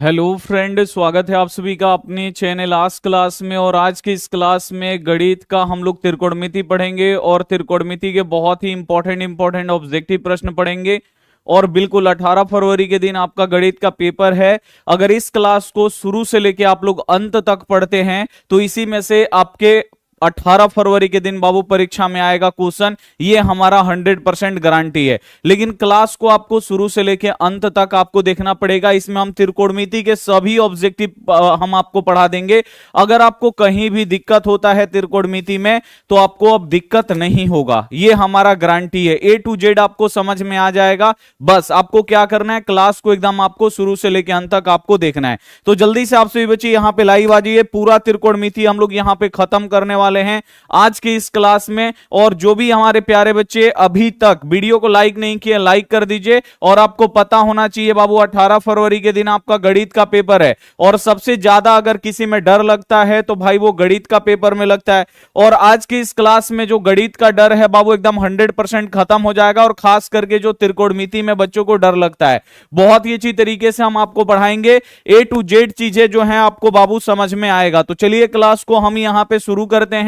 Hello friend, स्वागत है आप सभी का अपने चैनल आज क्लास में। और आज की इस क्लास में गणित का हम लोग त्रिकोणमिति पढ़ेंगे और त्रिकोणमिति के बहुत ही इंपॉर्टेंट ऑब्जेक्टिव प्रश्न पढ़ेंगे। और बिल्कुल 18 फरवरी के दिन आपका गणित का पेपर है। अगर इस क्लास को शुरू से लेके आप लोग अंत तक पढ़ते हैं तो इसी में से आपके 18 फरवरी के दिन बाबू परीक्षा में आएगा क्वेश्चन। ये हमारा 100% गारंटी है। लेकिन क्लास को आपको शुरू से लेके अंत तक आपको देखना पड़ेगा। इसमें हम त्रिकोणमिति के सभी ऑब्जेक्टिव हम आपको पढ़ा देंगे। अगर आपको कहीं भी दिक्कत होता है त्रिकोणमिति में तो आपको अब दिक्कत नहीं होगा, ये हमारा गारंटी है। ए टू जेड आपको समझ में आ जाएगा। बस आपको क्या करना है, क्लास को एकदम आपको शुरू से लेके अंत तक आपको देखना है। तो जल्दी से आप सभी बच्चे यहाँ पे लाइव आ जाइए। पूरा त्रिकोणमिति हम लोग यहाँ पे खत्म करने वाले हैं आज की इस क्लास में। और जो भी हमारे प्यारे बच्चे अभी तक वीडियो को लाइक नहीं किए, लाइक कर दीजिए। और आपको पता होना चाहिए बाबू 18 फरवरी के दिन आपका गणित का पेपर है। और सबसे ज्यादा अगर किसी में डर लगता है तो भाई वो गणित का पेपर में लगता है। और आज की इस क्लास में जो गणित का डर है बाबू एकदम 100% खत्म हो जाएगा। और खास करके जो त्रिकोणमिति में बच्चों को डर लगता है, बहुत ही अच्छी तरीके से हम आपको पढ़ाएंगे। ए टू जेड चीजें जो हैं आपको बाबू समझ में आएगा। तो चलिए क्लास को हम यहां पे शुरू करते हैं।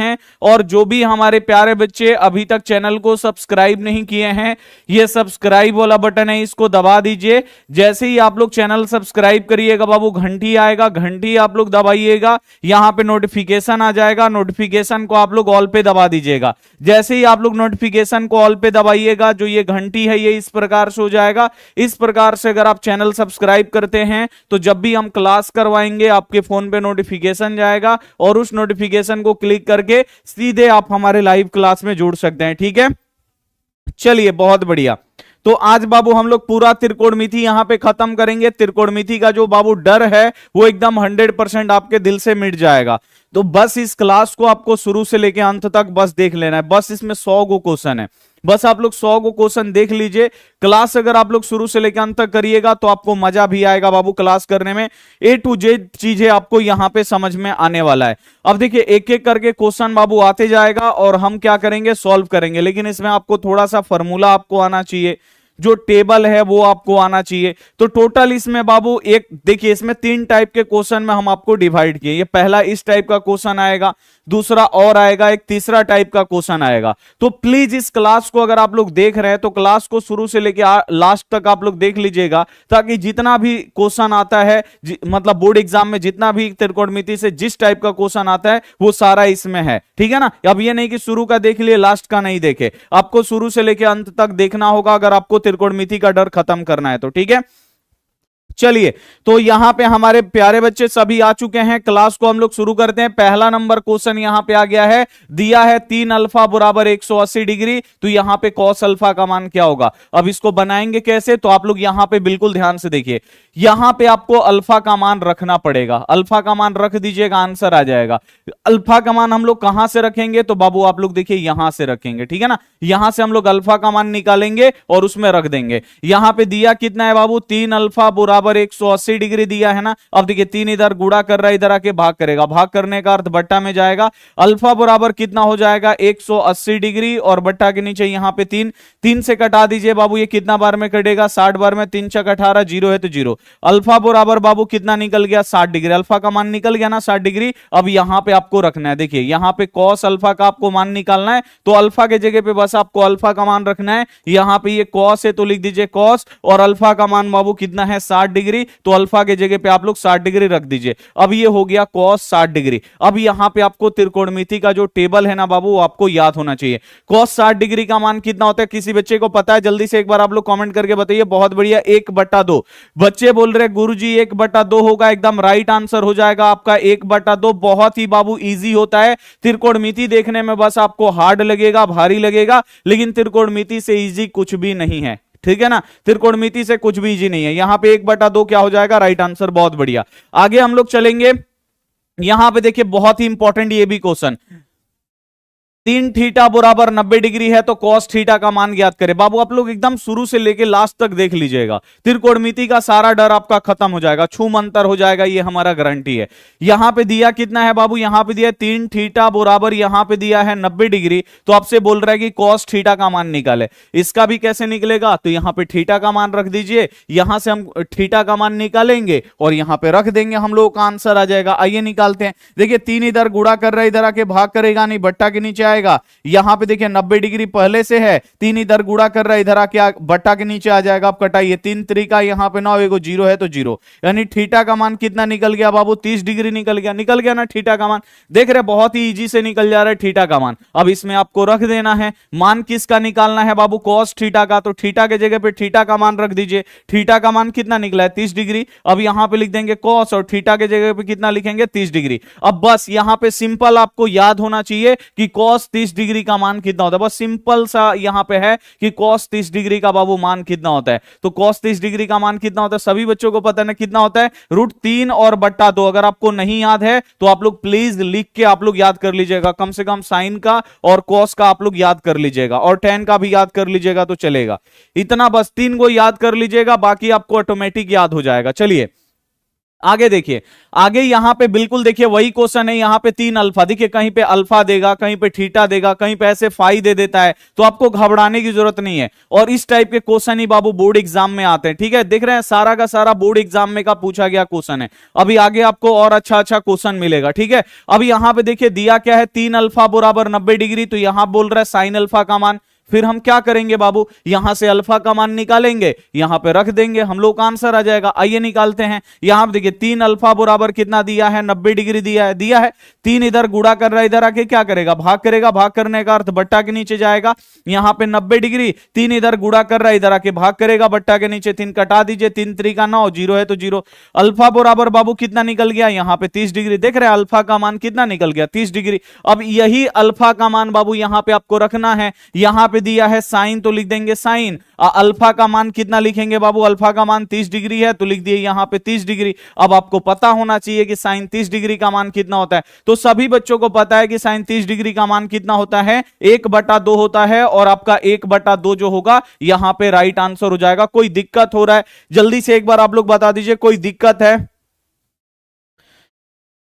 और जो भी हमारे प्यारे बच्चे अभी तक चैनल को सब्सक्राइब नहीं किए हैं, ये सब्सक्राइब वाला बटन है, इसको दबा दीजिए। जैसे ही आप लोग चैनल सब्सक्राइब करिएगा बाबू घंटी आएगा, घंटी आप लोग दबाइएगा। यहां पे नोटिफिकेशन आ जाएगा, नोटिफिकेशन को आप लोग ऑल पे दबा दीजिएगा। जैसे ही आप लोग नोटिफिकेशन को ऑल पे दबाइएगा, जो ये घंटी है ये इस प्रकार से हो जाएगा। इस प्रकार से अगर आप चैनल सब्सक्राइब करते हैं तो जब भी हम क्लास करवाएंगे आपके फोन पे नोटिफिकेशन जाएगा। और उस नोटिफिकेशन को क्लिक करके सीधे आप हमारे लाइव क्लास में जुड़ सकते हैं। ठीक है, चलिए बहुत बढ़िया। तो आज बाबू हम लोग पूरा त्रिकोणमिति यहां पे खत्म करेंगे। त्रिकोणमिति का जो बाबू डर है वो एकदम 100% आपके दिल से मिट जाएगा। तो बस इस क्लास को आपको शुरू से लेके अंत तक बस देख लेना है। बस इसमें 100 गो क्वेश्चन है, बस आप लोग 100 गो क्वेश्चन देख लीजिए। क्लास अगर आप लोग शुरू से लेकर अंत तक करिएगा तो आपको मजा भी आएगा बाबू क्लास करने में। ए टू जेड चीजें आपको यहां पे समझ में आने वाला है। अब देखिए एक एक करके क्वेश्चन बाबू आते जाएगा और हम क्या करेंगे, सॉल्व करेंगे। लेकिन इसमें आपको थोड़ा सा फॉर्मूला आपको आना चाहिए, जो टेबल है वो आपको आना चाहिए। तो टोटल इसमें बाबू एक देखिए, इसमें 3 टाइप के क्वेश्चन में हम आपको डिवाइड किए। ये पहला इस टाइप का क्वेश्चन आएगा, दूसरा और आएगा, एक तीसरा टाइप का क्वेश्चन आएगा। तो प्लीज इस क्लास को अगर आप लोग देख रहे हैं तो क्लास को शुरू से लेकर लास्ट तक आप लोग देख लीजिएगा, ताकि जितना भी क्वेश्चन आता है मतलब बोर्ड एग्जाम में जितना भी त्रिकोणमिति से जिस टाइप का क्वेश्चन आता है वो सारा इसमें है। ठीक है ना। अब ये नहीं कि शुरू का देख लिए लास्ट का नहीं देखे, आपको शुरू से लेकर अंत तक देखना होगा अगर आपको त्रिकोणमिति का डर खत्म करना है तो। ठीक है, चलिए तो यहां पे हमारे प्यारे बच्चे सभी आ चुके हैं। क्लास को हम लोग शुरू करते हैं। पहला नंबर क्वेश्चन यहां पे आ गया है, दिया है 3 अल्फा बराबर 180 डिग्री। तो यहां पे कॉस अल्फा का मान क्या होगा। अब इसको बनाएंगे कैसे, तो आप लोग यहां पे बिल्कुल ध्यान से देखिए। यहां पे आपको अल्फा का मान रखना पड़ेगा। अल्फा का मान रख दीजिएगा, आंसर आ जाएगा। अल्फा का मान हम लोग कहां से रखेंगे, तो बाबू आप लोग देखिए यहां से रखेंगे। ठीक है ना, यहां से हम लोग अल्फा का मान निकालेंगे और उसमें रख देंगे। यहां पे दिया कितना है बाबू, 3 अल्फा बराबर 180 डिग्री दिया है ना। अब देखिए 3 इधर गुणा कर रहा है, इधर आके भाग करेगा, भाग करने का अर्थ बट्टा में जाएगा। अल्फा बराबर कितना हो जाएगा, 180 डिग्री, और बट्टा के नीचे यहां पे 3 3 से कटा दीजिए बाबू। ये कितना बार में कटेगा, 60 बार में। 3 छक 18, 0 है तो 0। अल्फा बराबर बाबू कितना निकल गया, 60 डिग्री। अल्फा का मान निकल गया ना 60 डिग्री। अब यहां पे आपको रखना है, देखिए यहां पे कॉस अल्फा का आपको मान निकालना है। तो अल्फा के जगह पे बस आपको अल्फा का मान रखना है। यहां पे ये कॉस है तो लिख दीजिए कॉस, और अल्फा का मान बाबू कितना है, 60 डिग्री। तो अल्फा के जगह पे आप लोग 60 डिग्री रख दीजिए। अब ये हो गया कॉस 60 डिग्री। अब यहां पे आपको त्रिकोणमिति का जो टेबल है ना बाबू वो आपको याद होना चाहिए। कॉस 60 डिग्री का मान कितना होता है, किसी बच्चे को पता है, जल्दी से एक बार आप लोग कमेंट करके बताइए। बहुत बढ़िया, 1/2। बच्चे बोल रहे गुरुजी 1/2 होगा, एकदम राइट आंसर हो जाएगा आपका 1/2। बहुत ही बाबू इजी होता है। त्रिकोणमिति देखने में बस आपको हार्ड लगेगा, भारी लगेगा, लेकिन त्रिकोणमिति से इजी कुछ भी नहीं है। ठीक है ना, त्रिकोणमिति से कुछ भी इजी नहीं है। यहां पे 1/2 क्या हो जाएगा, राइट आंसर। बहुत बढ़िया, आगे हम लोग चलेंगे। यहां पे देखिए बहुत ही इंपॉर्टेंट ये भी क्वेश्चन, तीन थीटा बराबर 90 डिग्री है तो कॉस थीटा का मान ज्ञात करें। बाबू आप लोग एकदम शुरू से लेके लास्ट तक देख लीजिएगा, त्रिकोणमिति का सारा डर आपका खत्म हो जाएगा, छूम अंतर हो जाएगा, ये हमारा गारंटी है। यहां पे दिया कितना है बाबू, यहां पे दिया तीन थीटा बराबर, यहां पे दिया है 90 डिग्री, तो आपसे बोल रहा है कि कॉस थीटा का मान निकाले। इसका भी कैसे निकलेगा, तो यहां पे थीटा का मान रख दीजिए, यहां से हम थीटा का मान निकालेंगे और यहां पे रख देंगे, हम लोग का आंसर आ जाएगा। आइए निकालते हैं। देखिए तीन इधर गुणा कर रहा है, इधर आके भाग करेगा नहीं, बट्टा के नीचे आएगा। यहां पे देखिए 90 डिग्री पहले से है, तीन इधर गुणा कर रहा है, इधर आके बट्टा के नीचे आ जाएगा। आप कटाइए, तीन तरीका यहां पे 9, एगो जीरो है तो जीरो, यानी थीटा का मान कितना निकल गया बाबू, 30 डिग्री निकल गया। निकल गया ना थीटा का मान, देख रहे बहुत ही इजी से निकल जा रहा है थीटा का मान। अब इसमें आपको रख देना है, मान किसका निकालना है बाबू, कॉस थीटा का, तो थीटा के जगह पे थीटा का मान रख दीजिए। थीटा का मान कितना निकला है, 30 डिग्री। अब यहां पे लिख देंगे कॉस और थीटा के जगह पे कितना लिखेंगे, 30 डिग्री। अब बस यहां पे सिंपल आपको याद होना चाहिए कि कॉस 30 डिग्री का मान कितना होता है, बस सिंपल सा यहां पे है कि cos 30 डिग्री का बाबू मान कितना होता है। तो cos 30 डिग्री का मान कितना होता है, सभी बच्चों को पता है कितना होता है, √3 और बट्टा 2। अगर आपको नहीं याद है तो आप लोग प्लीज लिख के आप लोग याद कर लीजिएगा, कम से कम साइन का और cos का आप लोग याद कर लीजिएगा, और tan का भी याद कर लीजिएगा तो चलेगा। इतना बस 3 को याद कर लीजिएगा, बाकी आपको ऑटोमेटिक याद हो जाएगा। चलिए आगे देखिए, आगे यहां पे बिल्कुल देखिए वही क्वेश्चन है। यहां पे 3 अल्फा, देखिए कहीं पे अल्फा देगा, कहीं पे थीटा देगा, कहीं पे ऐसे फाई दे देता है, तो आपको घबराने की जरूरत नहीं है। और इस टाइप के क्वेश्चन ही बाबू बोर्ड एग्जाम में आते हैं, ठीक है। देख रहे हैं सारा का सारा बोर्ड एग्जाम में का पूछा गया क्वेश्चन है। अभी आगे आपको और अच्छा अच्छा क्वेश्चन मिलेगा, ठीक है। अब यहां पे देखिए दिया क्या है, 3 अल्फा बराबर 90 डिग्री, तो यहां बोल रहा है साइन अल्फा का मान। फिर हम क्या करेंगे बाबू, यहां से अल्फा का मान निकालेंगे, यहां पे रख देंगे, हम लोग का आंसर आ जाएगा। आइए निकालते हैं। यहां पे देखिए 3 अल्फा बराबर कितना दिया है, 90 डिग्री दिया है। 3 इधर गुणा कर रहा है, इधर आके क्या करेगा, भाग करेगा। भाग करने का अर्थ बट्टा के नीचे जाएगा। यहां पे 90 डिग्री, 3 इधर गुणा कर रहा है, इधर आके भाग करेगा, बट्टा के नीचे 3 कटा दीजिए, 3 3 9, जीरो है तो जीरो। अल्फा बराबर बाबू कितना निकल गया, यहां पे 30 डिग्री। देख रहे हैं अल्फा का मान कितना निकल गया, 30 डिग्री। अब यही अल्फा का मान बाबू यहां पे आपको रखना है। यहां पे दिया है साइन, तो लिख देंगे साइन। अल्फा का मान कितना लिखेंगे बाबू, अल्फा का मान 30 डिग्री है, तो लिख दिए यहां पे 30 डिग्री। अब आपको पता होना चाहिए कि साइन 30 डिग्री का मान कितना होता है, तो सभी बच्चों को पता है कि साइन 30 डिग्री का मान कितना होता है, 1/2 होता है। और आपका 1/2 जो होगा यहां पे राइट आंसर हो जाएगा। कोई दिक्कत हो रहा है, जल्दी से एक बार आप लोग बता दीजिए, कोई दिक्कत है,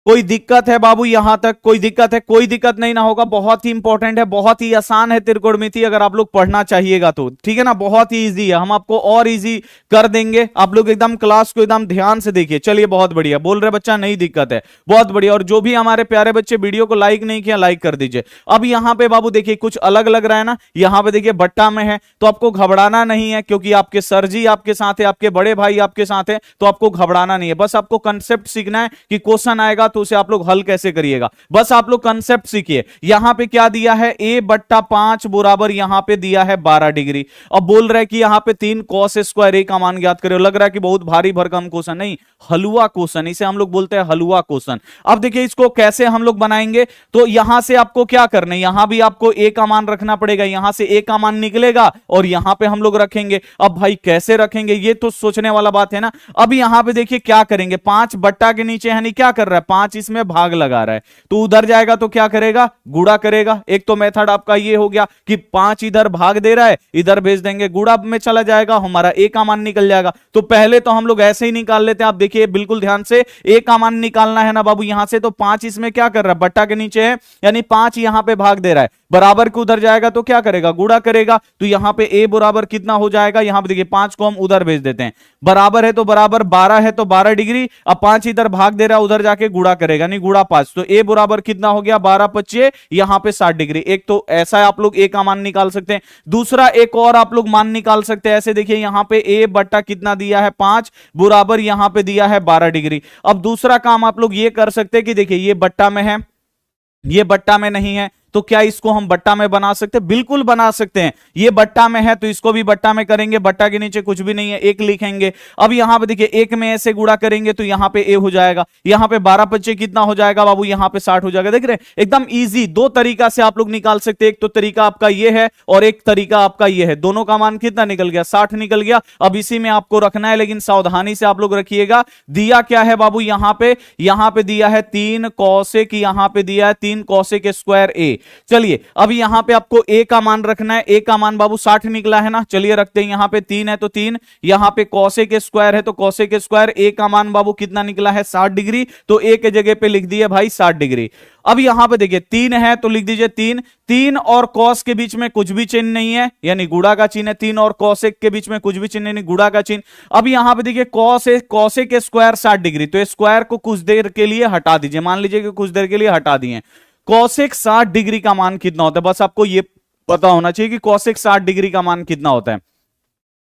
कोई दिक्कत है बाबू, यहां तक कोई दिक्कत है, कोई दिक्कत नहीं ना होगा। बहुत ही इंपॉर्टेंट है, बहुत ही आसान है त्रिकोणमिति, अगर आप लोग पढ़ना चाहिएगा तो, ठीक है ना। बहुत ही इजी है, हम आपको और इजी कर देंगे। आप लोग एकदम क्लास को एकदम ध्यान से देखिए। चलिए बहुत बढ़िया, बोल रहे बच्चा नहीं दिक्कत है, बहुत बढ़िया। और जो भी हमारे प्यारे बच्चे वीडियो को लाइक नहीं किया, लाइक कर दीजिए। अब यहां पे बाबू देखिए कुछ अलग लग रहा है ना, यहां पे देखिए बट्टा में है, तो आपको घबराना नहीं है, क्योंकि आपके सर जी आपके साथ है, आपके बड़े भाई आपके साथ है, तो आपको घबराना नहीं है। बस आपको कंसेप्ट सीखना है कि क्वेश्चन आएगा तो उसे आप लोग हल कैसे करिएगा, बस आप लोग कंसेप्ट सीखिए। यहां पे क्या दिया है, a/5 बराबर यहां पे दिया है 12 डिग्री। अब बोल रहा है कि यहां पे 3 cos स्क्वायर a का मान ज्ञात करें। लग रहा है कि बहुत भारी भरकम क्वेश्चन, नहीं, हलवा क्वेश्चन, इसे हम लोग बोलते हैं हलवा क्वेश्चन। अब देखिए इसको कैसे हम लोग बनाएंगे, तो यहां से आपको क्या करना है, यहां भी आपको a का मान रखना पड़ेगा, यहां से a का मान निकलेगा और यहां पे हम लोग रखेंगे। अब भाई कैसे रखेंगे, ये तो सोचने वाला बात है ना। अब यहां पे देखिए क्या करेंगे, 5 बट्टा के नीचे यानी क्या कर रहा है, 5 इसमें भाग लगा रहा है, तो उधर जाएगा तो क्या करेगा, गुणा करेगा। एक तो मेथड आपका ये हो गया कि 5 इधर भाग दे रहा है, इधर भेज देंगे, गुणा में चला जाएगा, हमारा a का मान निकल जाएगा। तो पहले तो हम लोग ऐसे ही निकाल लेते हैं। आप देखिए बिल्कुल ध्यान से, a का मान निकालना है ना बाबू यहां से, तो 5 इसमें क्या कर रहा है, बट्टा के नीचे है, यानी 5 यहां पे भाग दे रहा है, बराबर के उधर जाएगा तो क्या करेगा, गुणा करेगा। तो यहां पे a बराबर कितना हो जाएगा, यहां पे देखिए 5 को हम उधर भेज देते हैं, बराबर है तो बराबर, 12 है तो 12 डिग्री। अब 5 इधर भाग दे रहा है, उधर जाके गुणा करेगा, नहीं गुणा 5, तो a बराबर कितना हो गया, 12/5, यहां पे 60 डिग्री। एक तो ऐसा आप लोग a का मान निकाल सकते हैं। दूसरा एक और आप लोग मान निकाल सकते हैं, ऐसे देखिए यहां पे a बट्टा कितना दिया है, 5 बराबर यहां पे दिया है 12 डिग्री। अब दूसरा काम आप लोग ये कर सकते हैं कि देखिए ये बट्टा में है, ये बट्टा में नहीं है, तो क्या इसको हम बट्टा में बना सकते हैं, बिल्कुल बना सकते हैं। ये बट्टा में है तो इसको भी बट्टा में करेंगे, बट्टा के नीचे कुछ भी नहीं है, 1 लिखेंगे। अब यहां पे देखिए 1 में ऐसे गुणा करेंगे तो यहां पे a हो जाएगा, यहां पे 12/5 कितना हो जाएगा बाबू, यहां पे 60 हो जाएगा। देख रहे हैं एकदम इजी, 2 तरीका से आप लोग निकाल सकते हैं। एक तो तरीका आपका ये है और एक तरीका आपका ये है, दोनों का मान कितना निकल गया, 60 निकल गया। अब इसी में आपको रखना है, लेकिन सावधानी से आप लोग रखिएगा। दिया क्या है बाबू, यहां पे दिया है 3 cosec, यहां पे दिया है 3 cosec स्क्वायर a, चलिए अब यहां पे आपको ए का मान रखना है। ए का मान बाबू 60 निकला है ना, चलिए रखते हैं। यहां पे 3 है तो 3, यहां पे कोसेक स्क्वायर है तो कोसेक स्क्वायर, ए का मान बाबू कितना निकला है 60 डिग्री, तो ए के जगह पे लिख दिए भाई 60 डिग्री। अब यहां पे देखिए 3 है तो लिख दीजिए 3, 3 और कॉस के बीच में कुछ भी चिन्ह नहीं है, यानी गुणा का चिन्ह है। 3 और कॉसेक के बीच में कुछ भी चिन्ह नहीं, गुणा का चिन्ह। अब यहां पे देखिए कॉसेक स्क्वायर 60 डिग्री, तो स्क्वायर को कुछ देर के लिए हटा दीजिए, मान लीजिए कि कुछ देर के लिए हटा दिए। कॉसेक 60 डिग्री का मान कितना होता है, बस आपको यह पता होना चाहिए कि कॉसेक 60 डिग्री का मान कितना होता है।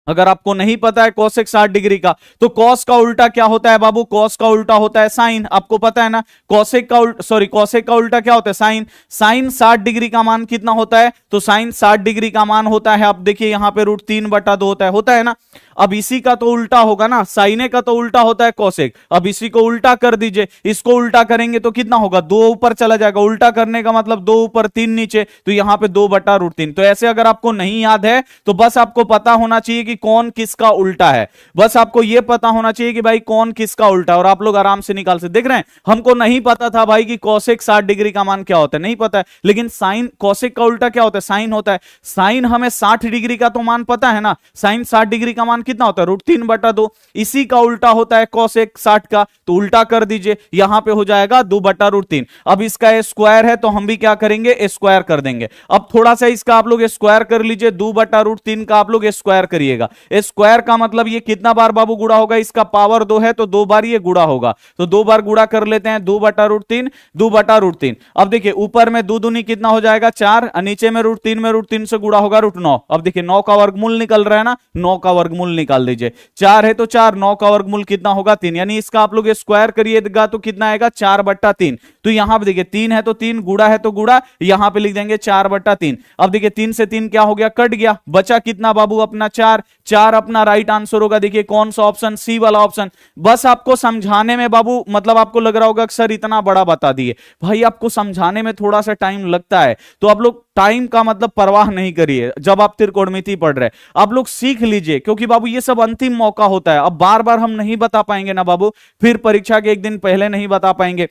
अगर आपको नहीं पता है कॉसेक 60 डिग्री का, तो कॉस का उल्टा क्या होता है बाबू, कॉस का उल्टा होता है साइन, आपको पता है ना। कॉसेक का उल्टा क्या होता है साइन। साइन 60 डिग्री का मान कितना होता है, तो साइन 60 डिग्री का मान होता है, आप देखिए यहां पे √3/2 होता है ना। अब इसी का तो उल्टा होगा ना, साइने का तो उल्टा होता है कॉसेक। अब इसी को उल्टा कर दीजिए, इसको उल्टा करेंगे तो कितना होगा, 2 ऊपर चला जाएगा, उल्टा करने का मतलब 2 ऊपर 3 नीचे, तो यहां पे 2/√3। तो ऐसे अगर आपको नहीं याद है तो बस आपको पता होना चाहिए कि कौन किसका उल्टा है, बस आपको यह पता होना चाहिए कि भाई कौन किसका उल्टा है, और आप लोग आराम से निकाल से। देख रहे हैं, हमको नहीं पता था भाई कि कॉसेक 60 डिग्री का मान क्या होता है, नहीं पता है, लेकिन साइन कॉसेक का उल्टा क्या होता है, साइन होता है। साइन हमें 60 डिग्री का तो मान पता है ना, साइन 60 डिग्री का मान कितना होता है, √3/2। इसी का उल्टा होता है कॉसेक 60 का, तो उल्टा कर दीजिए, यहां पे हो जाएगा 2/√3। अब इसका स्क्वायर है तो हम भी क्या करेंगे, स्क्वायर कर देंगे। अब थोड़ा सा इसका आप लोग स्क्वायर कर लीजिए, 2/√3 का आप लोग स्क्वायर करिएगा। स्क्वायर का मतलब ये कितना बार बाबू गुणा होगा, इसका पावर 2 है तो 2 बार ये गुणा होगा, तो 2 बार गुणा कर लेते हैं, 2/√3 2/√3। अब देखिए ऊपर में 2 दूनी कितना हो जाएगा 4, नीचे में √3 से गुणा होगा √9। अब देखिए 9 का वर्गमूल निकल रहा है ना, 9 का वर्गमूल निकाल दीजिए। 4 है तो 4, 9 का वर्गमूल कितना होगा 3, यानी इसका आप लोग स्क्वायर करिएगा तो कितना आएगा 4/3। तो यहां पे देखिए 3 है तो 3, गुणा है तो गुणा, यहां पे लिख देंगे 4/3। अब देखिए 3 से 3 क्या हो गया, कट गया, बचा कितना बाबू अपना 4, 4 अपना राइट आंसर होगा। देखिए कौन सा ऑप्शन, सी वाला ऑप्शन। बस आपको समझाने में बाबू मतलब आपको लग रहा होगा कि सर इतना बड़ा बता दिए, भाई आपको समझाने में थोड़ा सा टाइम लगता है, तो आप लोग टाइम का मतलब परवाह नहीं करिए। जब आप त्रिकोणमिति पढ़ रहे आप लोग सीख लीजिए, क्योंकि बाबू ये सब अंतिम मौका होता है। अब बार बार हम नहीं बता पाएंगे ना बाबू, फिर परीक्षा के एक दिन पहले नहीं बता पाएंगे,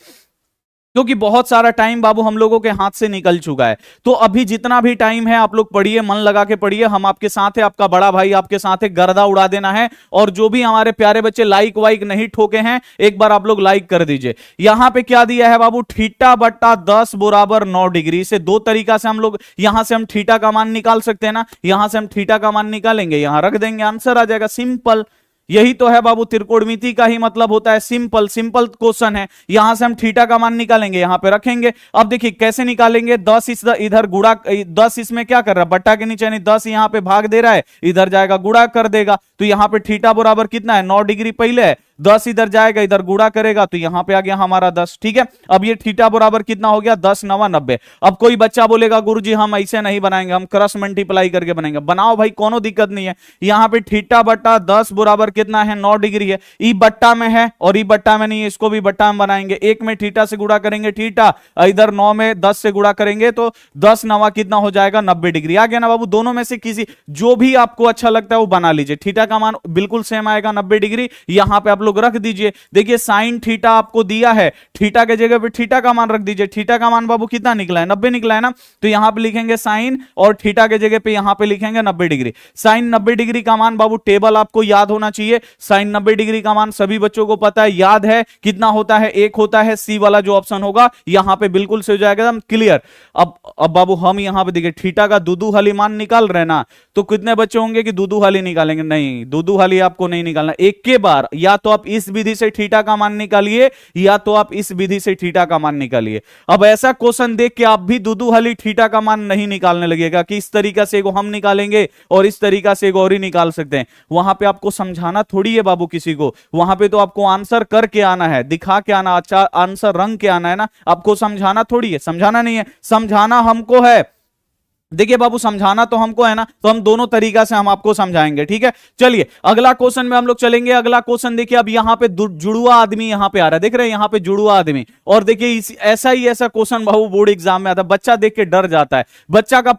क्योंकि बहुत सारा टाइम बाबू हम लोगों के हाथ से निकल चुका है। तो अभी जितना भी टाइम है आप लोग पढ़िए, मन लगा के पढ़िए, हम आपके साथ है, आपका बड़ा भाई आपके साथ है, गर्दा उड़ा देना है। और जो भी हमारे प्यारे बच्चे लाइक वाइक नहीं ठोके हैं, एक बार आप लोग लाइक कर दीजिए। यहां पे क्या दिया है बाबू, θ/10 = 9 डिग्री। से दो तरीका से हम लोग, यहां से हम थीटा का मान निकाल सकते हैं ना, यहां से हम थीटा का मान निकालेंगे, यहां रख देंगे, आंसर आ जाएगा, सिंपल। यही तो है बाबू त्रिकोणमिति का ही मतलब होता है, सिंपल सिंपल क्वेश्चन है। यहां से हम थीटा का मान निकालेंगे, यहां पे रखेंगे। अब देखिए कैसे निकालेंगे, 10 इधर गुणा, 10 इसमें क्या कर रहा है, बट्टा के नीचे, यानी 10 यहां पे भाग दे रहा है, इधर जाएगा गुणा कर देगा। तो यहां पे थीटा बराबर कितना है, 9 डिग्री पहले है, 10 इधर जाएगा, इधर गुणा करेगा, तो यहां पे आ गया हमारा 10। ठीक है, अब ये थीटा बराबर कितना हो गया, 10 9 90। अब कोई बच्चा बोलेगा गुरुजी हम ऐसे नहीं बनाएंगे, हम क्रॉस मल्टीप्लाई करके बनाएंगे। बनाओ भाई, कोनो दिक्कत नहीं है। यहां पे θ/10 बराबर कितना है, 9 डिग्री है। ई बट्टा में है और ई बट्टा में नहीं है, इसको भी बट्टा में बनाएंगे। एक में थीटा से गुणा करेंगे थीटा, इधर 9 में 10 से गुणा करेंगे, तो 10 9 कितना हो जाएगा, 90 डिग्री। आ गया ना बाबू, दोनों में से किसी जो भी आपको अच्छा लगता है वो बना लीजिए। थीटा का मान बिल्कुल सेम आएगा 90 डिग्री, यहां पे आप लोग रख दीजिए। देखिए साइन थीटा आपको दिया है, थीटा के जगह पे थीटा का मान रख दीजिए। थीटा का मान बाबू कितना निकला है, 90 निकला है ना, तो यहां पे लिखेंगे साइन, और थीटा के जगह पे यहां पे लिखेंगे 90 डिग्री। साइन 90 डिग्री का मान बाबू टेबल आपको याद होना चाहिए। साइन 90 डिग्री का मान सभी बच्चों को पता है, याद है कितना होता है, 1 होता है। सी वाला जो ऑप्शन होगा यहां पे बिल्कुल से हो जाएगा एकदम क्लियर। अब बाबू हम यहां पे देखिए थीटा का दूदू हाली मान निकाल रहे ना, तो कितने बच्चे होंगे कि दूदू हाली निकालेंगे, नहीं दूदू हाली आपको नहीं निकालना, एक के बार या तो आप इस विधि से थीटा का मान निकालिए, या तो आप इस विधि से थीटा का मान निकालिए। अब ऐसा क्वेश्चन देख के आप भी दूदू हाली थीटा का मान नहीं निकालने लगेगा कि इस तरीका से एगो हम निकालेंगे और इस तरीका से एगो और ही निकाल सकते हैं। वहां पे आपको समझाना थोड़ी है बाबू किसी को, वहां पे तो आपको आंसर करके आना है, दिखा के आना, अच्छा आंसर रंग के आना है ना, आपको समझाना थोड़ी है, समझाना नहीं है, समझाना हमको है। देखिए बाबू, समझाना तो हमको है ना, तो हम दोनों तरीका से हम आपको समझाएंगे, ठीक है। चलिए अगला क्वेश्चन में हम लोग चलेंगे। अगला क्वेश्चन देखिए, अब यहाँ पे जुड़वा आदमी यहाँ पे आ रहा है, देख रहे हैं यहाँ पे जुड़वा आदमी। और देखिए ऐसा क्वेश्चन बाबू बोर्ड एग्जाम में आता है, बच्चा देख के डर जाता है। बच्चा का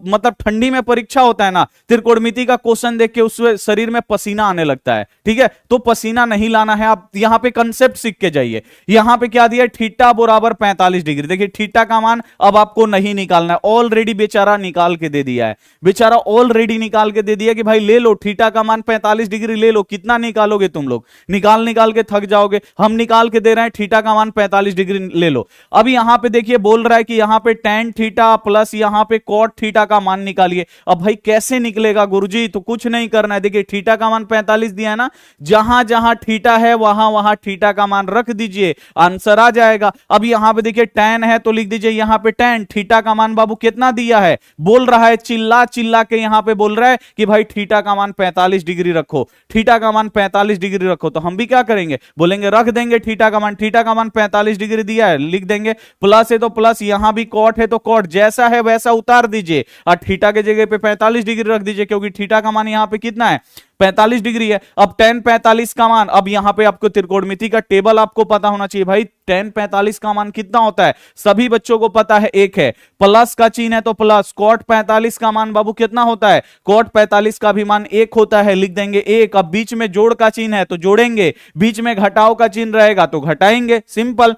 मतलब ठंडी में परीक्षा होता है ना, त्रिकोणमिति का क्वेश्चन देख के उससे शरीर में पसीना आने लगता है, ठीक है। तो पसीना नहीं लाना है, आप यहाँ पे कंसेप्ट सीख के जाइए। यहाँ पे क्या दिया, थीटा बराबर 45 डिग्री। देखिए थीटा का मान अब आपको नहीं निकालना है, ऑलरेडी बेचारा निकाल के दे दिया है, बेचारा ऑलरेडी निकाल के दे दिया कि भाई ले लो थीटा का मान 45 डिग्री ले लो। कितना निकालोगे तुम लोग, निकाल के थक जाओगे। हम निकाल के दे रहे हैं, थीटा का मान 45 डिग्री ले लो। अब यहां पे देखिए बोल रहा है कि यहां पे tan थीटा प्लस यहां पे cot थीटा का मान निकालिए। अब भाई कैसे निकलेगा गुरुजी, तो कुछ नहीं करना है। देखिए थीटा का मान 45 दिया है ना, जहां जहां थीटा है वहां वहां थीटा का मान रख दीजिए, आंसर आ जाएगा। अब यहां पे देखिए tan है तो लिख दीजिए यहां पे tan। थीटा का मान बाबू कितना दिया है, बोल रहा है चिल्ला चिल्ला के यहां पे बोल रहा है कि भाई थीटा का मान 45 डिग्री रखो, थीटा का मान 45 डिग्री रखो। तो हम भी क्या करेंगे, बोलेंगे रख देंगे थीटा का मान। थीटा का मान 45 डिग्री दिया है, लिख देंगे। प्लस है तो प्लस, यहां भी कॉट है तो कॉट, जैसा है वैसा उतार दीजिए और थीटा के जगह पे 45 डिग्री रख दीजिए, क्योंकि थीटा का मान यहां पे कितना है, 45 डिग्री है। अब tan 45 का मान, अब यहां पे आपको त्रिकोणमिति का टेबल आपको पता होना चाहिए भाई। tan 45 का मान कितना होता है, सभी बच्चों को पता है, एक है। प्लस का चिन्ह है तो प्लस। cot 45 का मान बाबू कितना होता है, cot 45 का भी मान एक होता है, लिख देंगे एक। अब बीच में जोड़ का चिन्ह है तो जोड़ेंगे, बीच में घटाव का चिन्ह रहेगा तो घटाएंगे, सिंपल।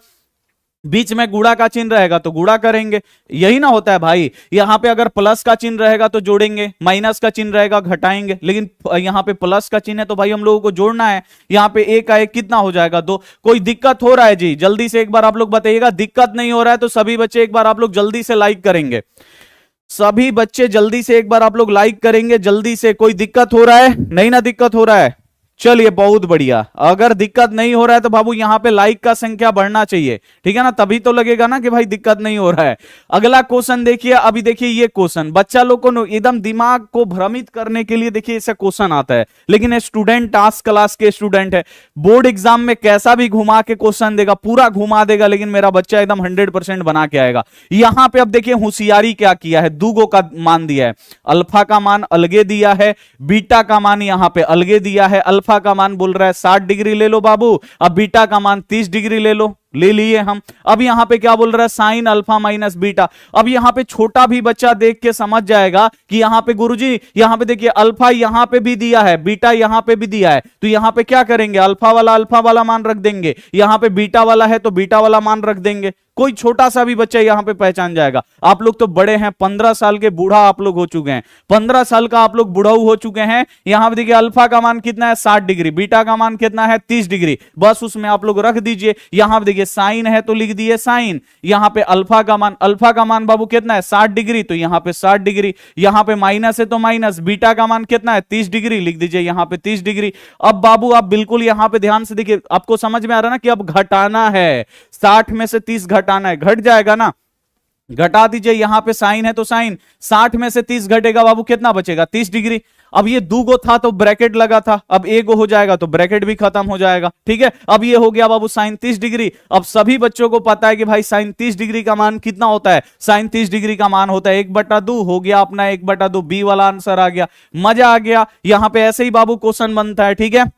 बीच में गुणा का चिन्ह रहेगा तो गुणा करेंगे, यही ना होता है भाई। यहां पे अगर प्लस का चिन्ह रहेगा तो जोड़ेंगे, माइनस का चिन्ह रहेगा घटाएंगे, लेकिन यहां पे प्लस का चिन्ह है तो भाई हम लोगों को जोड़ना है। यहां पे एक का एक कितना हो जाएगा, दो। कोई दिक्कत हो रहा है जी, जल्दी से एक बार आप लोग बताइएगा। दिक्कत नहीं हो रहा है तो सभी बच्चे एक बार आप लोग जल्दी से लाइक करेंगे, सभी बच्चे जल्दी से एक बार आप लोग लाइक करेंगे जल्दी से। कोई दिक्कत हो रहा है, नहीं ना दिक्कत हो रहा है, चलिए बहुत बढ़िया। अगर दिक्कत नहीं हो रहा है तो बाबू यहां पे लाइक का संख्या बढ़ना चाहिए, ठीक है ना, तभी तो लगेगा ना कि भाई दिक्कत नहीं हो रहा है। अगला क्वेश्चन देखिए, अभी देखिए ये क्वेश्चन बच्चा लोग को एकदम दिमाग को भ्रमित करने के लिए देखिए ऐसा क्वेश्चन आता है, लेकिन स्टूडेंट 10 क्लास के स्टूडेंट है, बोर्ड एग्जाम में कैसा भी घुमा के क्वेश्चन देगा, पूरा घुमा देगा, लेकिन मेरा बच्चा एकदम 100% बना के आएगा। यहां पे अब देखिए होशियारी क्या किया है, दूगो का मान दिया है, अल्फा का मान अलगे दिया है, बीटा का मान यहां पे अलगे दिया है। अल्फा का मान बोल रहा है 60 डिग्री ले लो बाबू, अब बीटा का मान 30 डिग्री ले लो, ले लिए हम। अब यहां पे क्या बोल रहा है, साइन अल्फा माइनस बीटा। अब यहां पे छोटा भी बच्चा देख के समझ जाएगा कि यहां पे गुरुजी, यहां पे देखिए अल्फा यहां पे भी दिया है, बीटा यहां पे भी दिया है, तो यहां पे क्या करेंगे, अल्फा वाला मान रख देंगे, यहां पे बीटा वाला है तो बीटा वाला मान रख देंगे। कोई छोटा सा भी बच्चा यहां पे पहचान जाएगा। आप लोग तो बड़े हैं, 15 साल के बूढ़ा आप लोग हो चुके हैं, 15 साल का आप लोग बुढ़ाऊ हो चुके हैं। यहां पे देखिए अल्फा का मान कितना है, 60 डिग्री, बीटा का मान कितना है, 30 डिग्री, बस उसमें आप लोग रख दीजिए। यहां पे देखिए साइन है तो लिख दिए साइन, यहां पे अल्फा का मान बाबू कितना है, 60 डिग्री, तो यहां पे 60 डिग्री, यहां पे माइनस है तो माइनस, बीटा का मान कितना है, 30 डिग्री, लिख दीजिए यहां पे 30 डिग्री। अब बाबू आप बिल्कुल यहां पे ध्यान से देखिए, आपको समझ में आ रहा है ना कि अब घटाना है, 60 में से 30 घटाना है, घट जाएगा ना, घटा दीजिए। यहां पे साइन है तो साइन, 60 में से 30 घटेगा बाबू, कितना बचेगा, 30 डिग्री। अब ये दो गो था तो ब्रैकेट लगा था, अब एक गो हो जाएगा तो ब्रैकेट भी खत्म हो जाएगा, ठीक है। अब ये हो गया बाबू साइन 30 डिग्री। अब सभी बच्चों को पता है कि भाई साइन 30 डिग्री का मान कितना होता है, साइन 30 डिग्री का मान होता है 1/2, हो गया अपना 1/2, बी वाला आंसर आ गया। मजा आ गया। यहां पे ऐसे ही बाबू क्वेश्चन बनता है, ठीक है।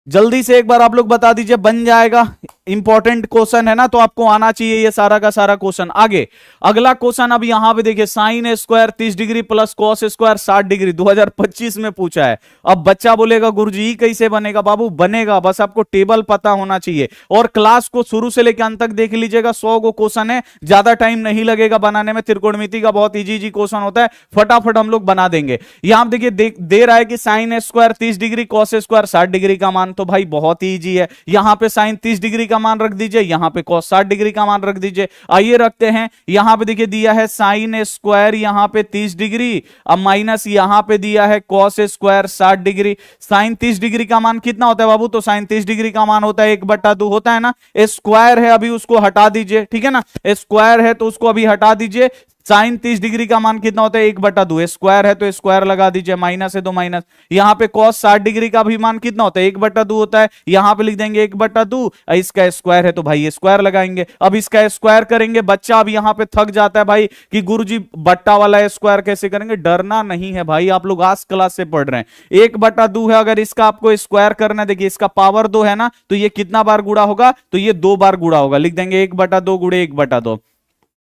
जल्दी से एक बार आप लोग बता दीजिए, बन जाएगा, इंपॉर्टेंट क्वेश्चन है ना, तो आपको आना चाहिए ये सारा का सारा क्वेश्चन। आगे अगला क्वेश्चन, अब यहां पे देखिए sine square 30 degree plus cos square 60 degree 2025 में पूछा है। अब बच्चा बोलेगा गुरुजी कैसे बनेगा, बाबू बनेगा, बस आपको टेबल पता होना चाहिए और क्लास को शुरू से लेकर अंत तक देख लीजिएगा। 100 गो क्वेश्चन है, ज्यादा टाइम नहीं लगेगा बनाने में, त्रिकोणमिति का बहुत इजी क्वेश्चन होता है, फटाफट हम लोग बना देंगे। यहां देखिए दे रहा है कि sine square 30 degree cos square 60 degree का मान, तो भाई बहुत ही इजी है। यहां पे साइन 30 डिग्री का मान रख दीजिए, यहां पे cos 60 डिग्री का मान रख दीजिए। आइए रखते हैं, यहां पे देखिए दिया है साइन स्क्वायर यहां पे 30 डिग्री, अब माइनस यहां पे दिया है cos square 60 degree. Sine 30 degree का मान कितना होता है बाबू, तो साइन 30 डिग्री का मान होता है 1/2 होता है ना। स्क्वायर है अभी उसको हटा दीजिए, ठीक है ना, स्क्वायर है तो उसको अभी हटा दीजिए। साइन 30 डिग्री का मान कितना होता है 1/2, स्क्वायर है तो स्क्वायर लगा दीजिए, माइनस है तो माइनस। यहां पे कॉस 60 डिग्री का भी मान कितना होता है 1/2 होता है, यहां पे लिख देंगे 1/2, इसका स्क्वायर है तो भाई स्क्वायर लगाएंगे। अब इसका स्क्वायर करेंगे, बच्चा अब यहां पे थक जाता है भाई कि गुरुजी बट्टा वाला स्क्वायर कैसे करेंगे। डरना नहीं है भाई, आप लोग आज क्लास से पढ़ रहे हैं। 1/2 है, अगर इसका आपको स्क्वायर करना है, देखिए इसका पावर 2 है ना, तो ये कितना बार गुणा होगा, तो ये 2 बार गुणा होगा। लिख देंगे 1/2 गुणे 1/2।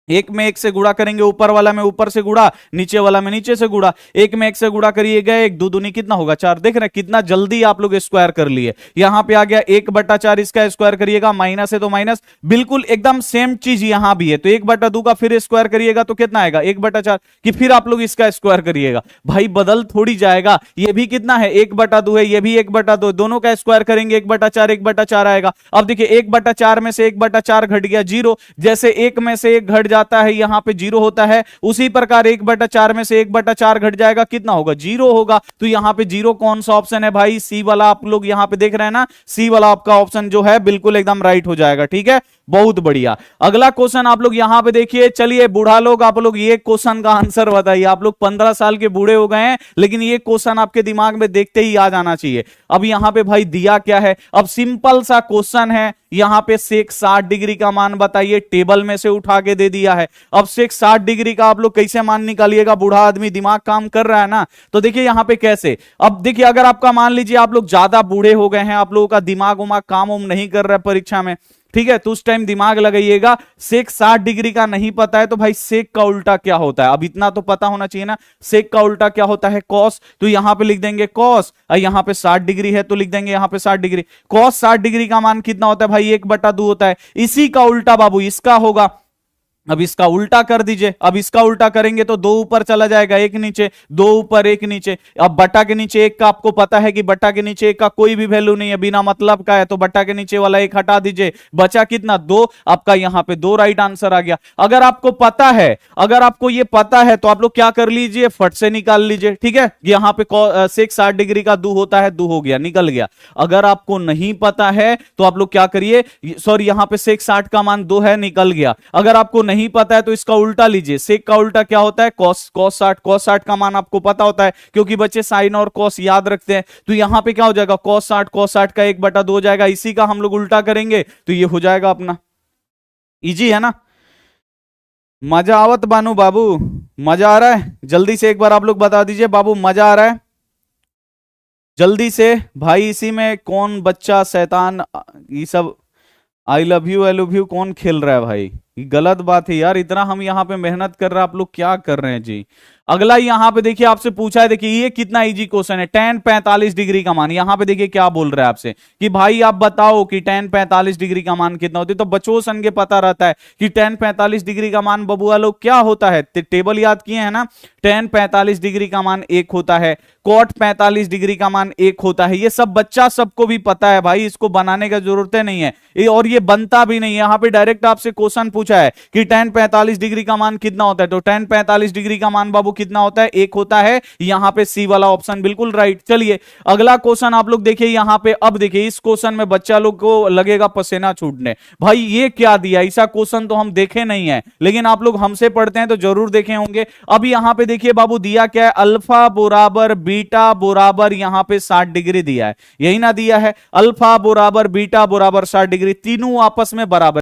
एक में एक से गुणा करेंगे, ऊपर वाला में ऊपर से गुणा, नीचे वाला में नीचे से गुणा। एक में एक से गुणा करिएगा, एक दो दूनी कितना होगा 4। देख रहे हैं कितना जल्दी आप लोग स्क्वायर कर लिए। यहां पे आ गया 1/4, इसका स्क्वायर करिएगा, माइनस है तो माइनस, बिल्कुल एकदम सेम चीज यहां भी है। तो 1/2 का फिर स्क्वायर करिएगा तो कितना आएगा 1/4 कि फिर आप लोग इसका स्क्वायर करिएगा। भाई बदल थोड़ी जाएगा, ये भी कितना है 1/2 है, ये भी 1/2, दोनों का स्क्वायर करेंगे 1/4 1/4 आएगा। अब देखिए 1/4 में से 1/4 घट गया 0, जैसे एक में से एक घट जाता है यहां पे 0 होता है, उसी प्रकार 1/4 में से 1/4 घट जाएगा, कितना होगा 0 होगा। तो यहां पे 0 कौन सा ऑप्शन है भाई, सी वाला। आप लोग यहां पे देख रहे हैं ना, सी वाला आपका ऑप्शन जो है बिल्कुल एकदम राइट हो जाएगा। ठीक है, बहुत बढ़िया। अगला क्वेश्चन आप लोग यहां पे देखिए। चलिए बूढ़ा लोग, आप लोग ये क्वेश्चन का आंसर बताइए। आप लोग 15 साल के बूढ़े हो गए हैं, लेकिन ये क्वेश्चन आपके दिमाग में देखते ही आ जाना चाहिए। अब यहां पे भाई दिया क्या है, अब सिंपल सा क्वेश्चन है। यहां पे सेक 60 डिग्री का मान बताइए, टेबल में से उठा के दे दिया है। अब सेक 60 डिग्री का आप लोग कैसे मान निकालिएगा, बूढ़ा आदमी दिमाग काम कर रहा है ना। तो देखिए यहां पे कैसे, अब देखिए अगर आपका मान लीजिए आप लोग ज्यादा बूढ़े हो गए हैं, आप लोगों का दिमाग उमाग काम उम नहीं कर रहा है परीक्षा में, ठीक है, तो उस टाइम दिमाग लगाइएगा। सेक 60 डिग्री का नहीं पता है तो भाई सेक का उल्टा क्या होता है, अब इतना तो पता होना चाहिए ना। सेक का उल्टा क्या होता है कॉस, तो यहां पे लिख देंगे कॉस, यहां पे 60 डिग्री है तो लिख देंगे यहां पे 60 डिग्री। कॉस 60 डिग्री का मान कितना होता है भाई 1/2 होता है। इसी का उल्टा बाबू इसका होगा। अब इसका उल्टा कर दीजिए, अब इसका उल्टा करेंगे तो 2 ऊपर चला जाएगा 1 नीचे, 2 ऊपर 1 नीचे। अब बट्टा के नीचे 1 का आपको पता है कि बट्टा के नीचे 1 का कोई भी वैल्यू नहीं है, बिना मतलब का है, तो बट्टा के नीचे वाला 1 हटा दीजिए, बचा कितना 2। आपका यहां पे 2 राइट आंसर आ गया। अगर आपको पता है, अगर आपको ये पता है तो आप लोग क्या कर लीजिए, फट से निकाल लीजिए। ठीक है, यहां पे सेक 60 डिग्री का 2 होता है, 2 हो गया, निकल गया। अगर आपको नहीं पता है तो आप लोग क्या करिए, सॉरी यहां पे सेक 60 का मान 2 है, निकल गया। अगर आपको नहीं पता है तो इसका उल्टा लीजिए, सेक का उल्टा क्या होता है कॉस, कॉस 60 का मान आपको पता होता है क्योंकि बच्चे साइन और कॉस याद रखते हैं। तो यहां पे क्या हो जाएगा कॉस 60 का 1/2 हो जाएगा, इसी का हम लोग उल्टा करेंगे तो ये हो जाएगा अपना। इजी है ना, मजा आवत बानू बाबू, मजा आ रहा है? जल्दी से एक बार आप लोग बता दीजिए बाबू, मजा आ रहा है जल्दी से भाई। इसी में कौन बच्चा शैतान ये सब आई लव यू कौन खेल रहा है भाई, ये गलत बात है यार। इतना हम यहाँ पे मेहनत कर रहे हैं, आप लोग क्या कर रहे हैं जी। अगला यहाँ पे देखिए आपसे पूछा है, देखिए ये कितना इजी क्वेश्चन है। tan 45 डिग्री का मान, यहाँ पे देखिए क्या बोल रहा है आपसे कि भाई आप बताओ कि tan 45 डिग्री का मान कितना होता है। तो बच्चों सन के पता रहता है कि tan 45 डिग्री का मान बबुआ लोग क्या होता है, टेबल याद किए हैं ना। tan 45 डिग्री का मान 1 होता है, cot 45 डिग्री का मान 1 होता है। ये सब बच्चा सबको भी पता है भाई, इसको बनाने का जरूरत नहीं है और ये बनता भी नहीं है। यहाँ पे डायरेक्ट आपसे क्वेश्चन पूछा है कि tan 45 डिग्री का मान कितना होता है, तो tan 45 डिग्री का मान बाबू कितना होता है 1 होता है। यहां पे सी वाला ऑप्शन बिल्कुल राइट। चलिए अगला क्वेश्चन आप लोग देखिए यहां पे। अब देखिए इस क्वेश्चन में बच्चा लोग को लगेगा पसीना छूटने, भाई ये क्या दिया, ऐसा क्वेश्चन तो हम देखे नहीं है, लेकिन आप लोग हमसे पढ़ते हैं तो जरूर देखे होंगे। अब यहां पे देखिए बाबू दिया क्या है, अल्फा बराबर बीटा बराबर यहां पे 60 डिग्री दिया है, यही ना दिया है। अल्फा बराबर बीटा बराबर 60 डिग्री, तीनों आपस में बराबर